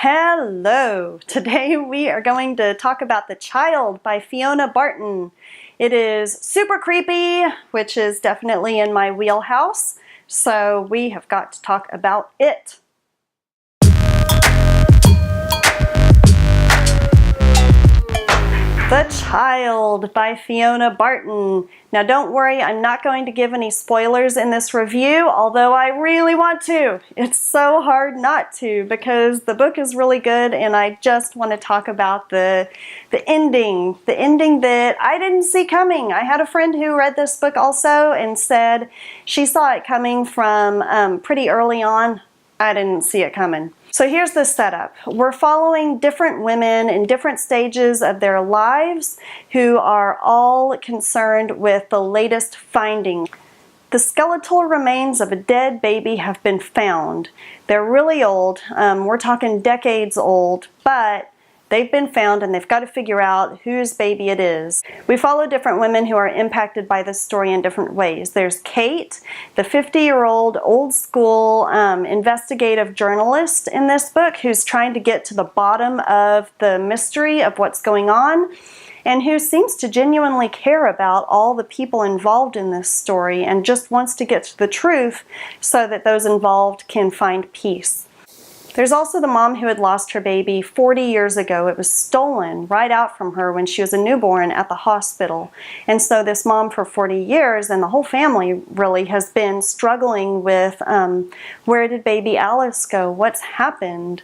Hello! Today we are going to talk about The Child by Fiona Barton. It is super creepy, which is definitely in my wheelhouse, so we have got to talk about it. The Child by Fiona Barton. Now don't worry, I'm not going to give any spoilers in this review, although I really want to. It's so hard not to because the book is really good and I just want to talk about the ending that I didn't see coming. I had a friend who read this book also and said she saw it coming from pretty early on. I didn't see it coming. So here's the setup. We're following different women in different stages of their lives who are all concerned with the latest finding. The skeletal remains of a dead baby have been found. They're really old. We're talking decades old, but they've been found and they've got to figure out whose baby it is. We follow different women who are impacted by this story in different ways. There's Kate, the 50-year-old old school investigative journalist in this book who's trying to get to the bottom of the mystery of what's going on and who seems to genuinely care about all the people involved in this story and just wants to get to the truth so that those involved can find peace. There's also the mom who had lost her baby 40 years ago. It was stolen right out from her when she was a newborn at the hospital. And so this mom for 40 years and the whole family really has been struggling with where did baby Alice go? What's happened?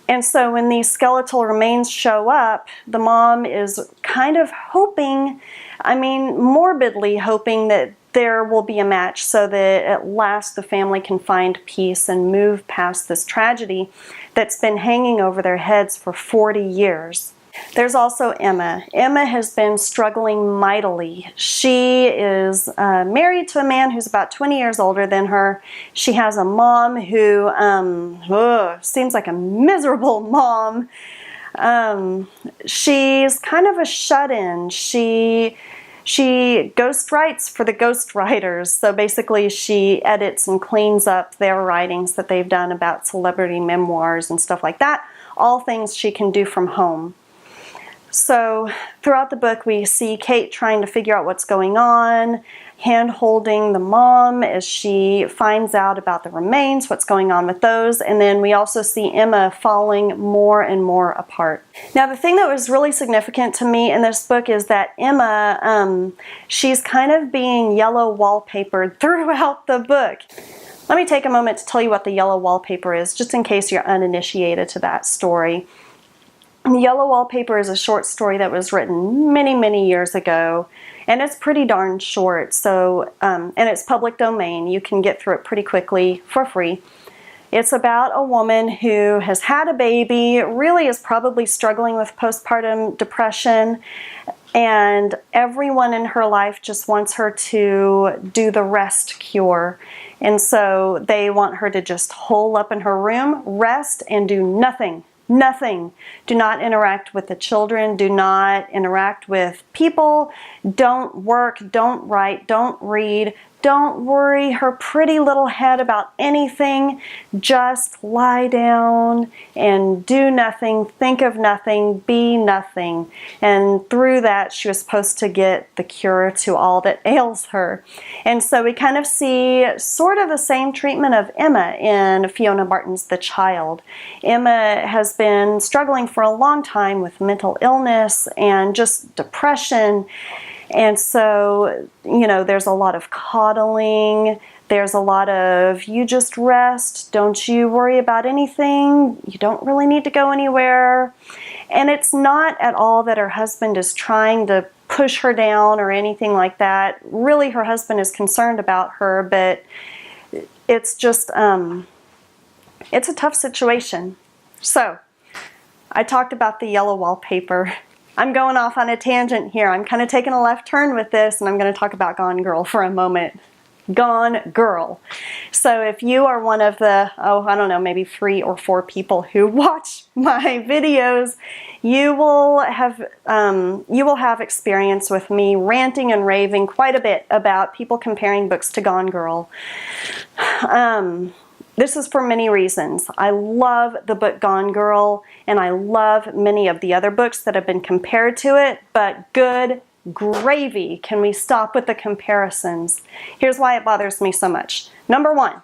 And so when these skeletal remains show up, the mom is kind of hoping, morbidly hoping that there will be a match so that at last the family can find peace and move past this tragedy that's been hanging over their heads for 40 years. There's also Emma. Emma has been struggling mightily. She is married to a man who's about 20 years older than her. She has a mom who seems like a miserable mom. She's kind of a shut-in. She ghostwrites for the ghostwriters. So basically she edits and cleans up their writings that they've done about celebrity memoirs and stuff like that. All things she can do from home. So throughout the book we see Kate trying to figure out what's going on, hand-holding the mom as she finds out about the remains, what's going on with those, and then we also see Emma falling more and more apart. Now the thing that was really significant to me in this book is that Emma, she's kind of being yellow wallpapered throughout the book. Let me take a moment to tell you what the yellow wallpaper is, just in case you're uninitiated to that story. The Yellow Wallpaper is a short story that was written many, many years ago, and it's pretty darn short, so, and it's public domain. You can get through it pretty quickly for free. It's about a woman who has had a baby, really is probably struggling with postpartum depression, and everyone in her life just wants her to do the rest cure. And so they want her to just hole up in her room, rest, and do nothing. Nothing. Do not interact with the children. Do not interact with people. Don't work. Don't write. Don't read. Don't worry her pretty little head about anything. Just lie down and do nothing, think of nothing, be nothing. And through that, she was supposed to get the cure to all that ails her. And so we kind of see sort of the same treatment of Emma in Fiona Barton's The Child. Emma has been struggling for a long time with mental illness and just depression. And so, you know, there's a lot of coddling, there's a lot of you just rest, don't you worry about anything, you don't really need to go anywhere. And it's not at all that her husband is trying to push her down or anything like that. Really, her husband is concerned about her, but it's just, it's a tough situation. So, I talked about the yellow wallpaper. I'm going off on a tangent here. I'm kind of taking a left turn with this, and I'm going to talk about Gone Girl for a moment. Gone Girl. So if you are one of the, I don't know, maybe 3 or 4 people who watch my videos, you will have experience with me ranting and raving quite a bit about people comparing books to Gone Girl. This is for many reasons. I love the book Gone Girl, and I love many of the other books that have been compared to it, but good gravy, can we stop with the comparisons? Here's why it bothers me so much. Number one,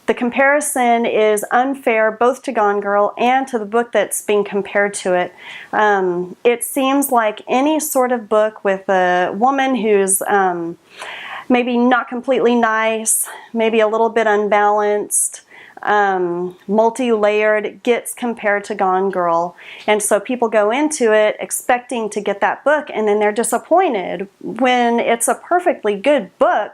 the comparison is unfair both to Gone Girl and to the book that's being compared to it. It seems like any sort of book with a woman who's maybe not completely nice, maybe a little bit unbalanced, multi-layered, gets compared to Gone Girl. And so people go into it expecting to get that book, and then they're disappointed when it's a perfectly good book.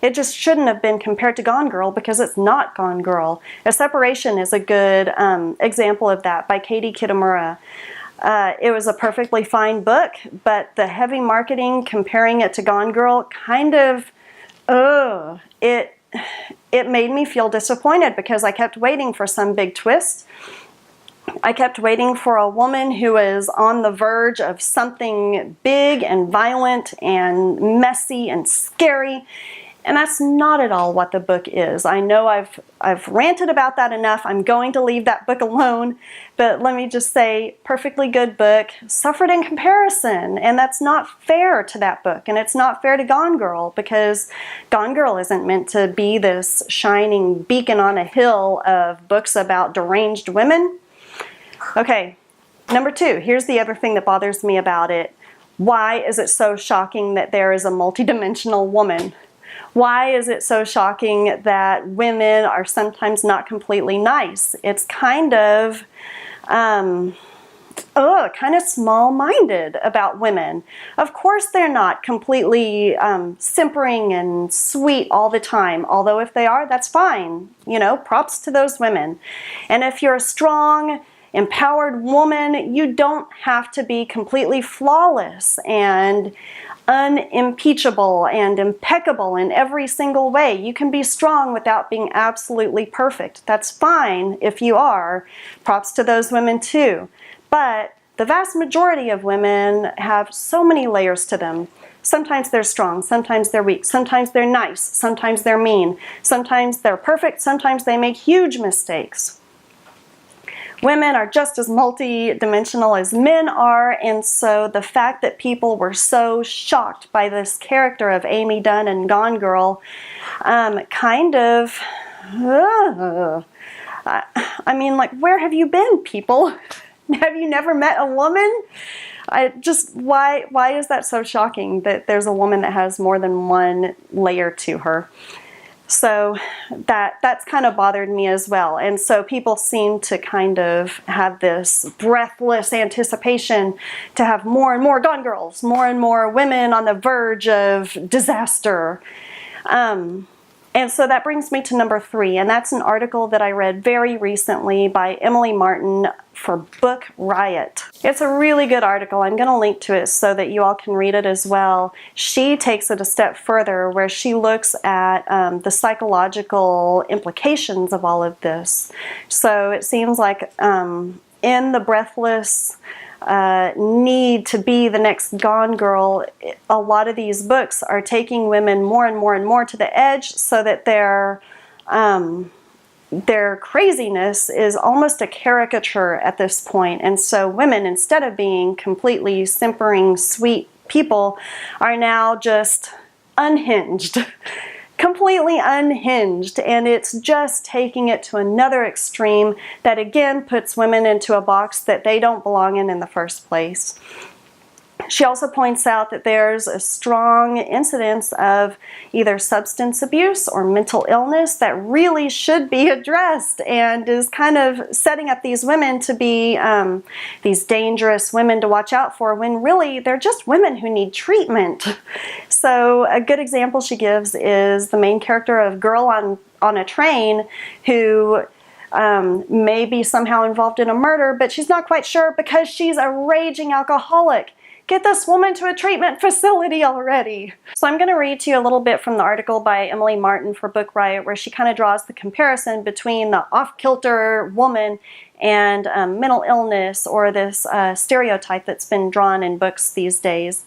It just shouldn't have been compared to Gone Girl because it's not Gone Girl. A Separation is a good example of that by Katie Kitamura. It was a perfectly fine book, but the heavy marketing comparing it to Gone Girl kind of, it made me feel disappointed because I kept waiting for some big twist. I kept waiting for a woman who is on the verge of something big and violent and messy and scary. And that's not at all what the book is. I know I've ranted about that enough. I'm going to leave that book alone. But let me just say, perfectly good book, suffered in comparison. And that's not fair to that book. And it's not fair to Gone Girl because Gone Girl isn't meant to be this shining beacon on a hill of books about deranged women. Okay, number two, here's the other thing that bothers me about it. Why is it so shocking that there is a multidimensional woman? Why is it so shocking that women are sometimes not completely nice? It's kind of small-minded about women. Of course they're not completely simpering and sweet all the time, although if they are, that's fine. You know, props to those women. And if you're a strong, empowered woman, you don't have to be completely flawless and unimpeachable and impeccable in every single way. You can be strong without being absolutely perfect. That's fine if you are. Props to those women too. But the vast majority of women have so many layers to them. Sometimes they're strong, sometimes they're weak, sometimes they're nice, sometimes they're mean, sometimes they're perfect, sometimes they make huge mistakes. Women are just as multi-dimensional as men are, and so the fact that people were so shocked by this character of Amy Dunn in Gone Girl kind of, I mean, like, where have you been, people? Have you never met a woman? Why is that so shocking that there's a woman that has more than one layer to her? So that's kind of bothered me as well. And so people seem to kind of have this breathless anticipation to have more and more Gone Girls, more and more women on the verge of disaster. And so that brings me to number 3, and that's an article that I read very recently by Emily Martin for Book Riot. It's a really good article. I'm going to link to it so that you all can read it as well. She takes it a step further where she looks at the psychological implications of all of this. So it seems like in the breathless need to be the next Gone Girl, a lot of these books are taking women more and more and more to the edge so that their craziness is almost a caricature at this point. And so women, instead of being completely simpering, sweet people, are now just unhinged. Completely unhinged, and it's just taking it to another extreme that again puts women into a box that they don't belong in the first place. She also points out that there's a strong incidence of either substance abuse or mental illness that really should be addressed and is kind of setting up these women to be these dangerous women to watch out for when really they're just women who need treatment. So a good example she gives is the main character of Girl on a Train who may be somehow involved in a murder, but she's not quite sure because she's a raging alcoholic. Get this woman to a treatment facility already. So I'm going to read to you a little bit from the article by Emily Martin for Book Riot where she kind of draws the comparison between the off-kilter woman and mental illness or this stereotype that's been drawn in books these days.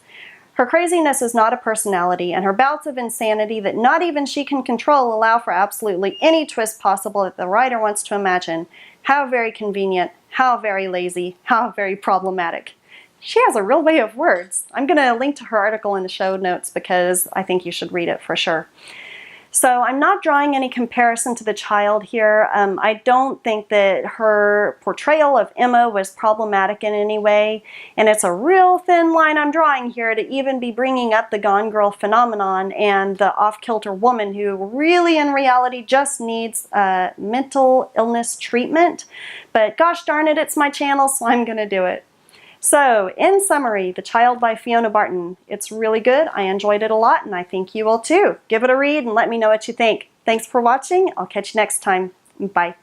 Her craziness is not a personality, and her bouts of insanity that not even she can control allow for absolutely any twist possible that the writer wants to imagine. How very convenient, how very lazy, how very problematic. She has a real way of words. I'm going to link to her article in the show notes because I think you should read it for sure. So I'm not drawing any comparison to the child here. I don't think that her portrayal of Emma was problematic in any way, and it's a real thin line I'm drawing here to even be bringing up the Gone Girl phenomenon and the off-kilter woman who really in reality just needs mental illness treatment. But gosh darn it, it's my channel, so I'm going to do it. So, in summary, The Child by Fiona Barton. It's really good. I enjoyed it a lot, and I think you will too. Give it a read and let me know what you think. Thanks for watching. I'll catch you next time. Bye.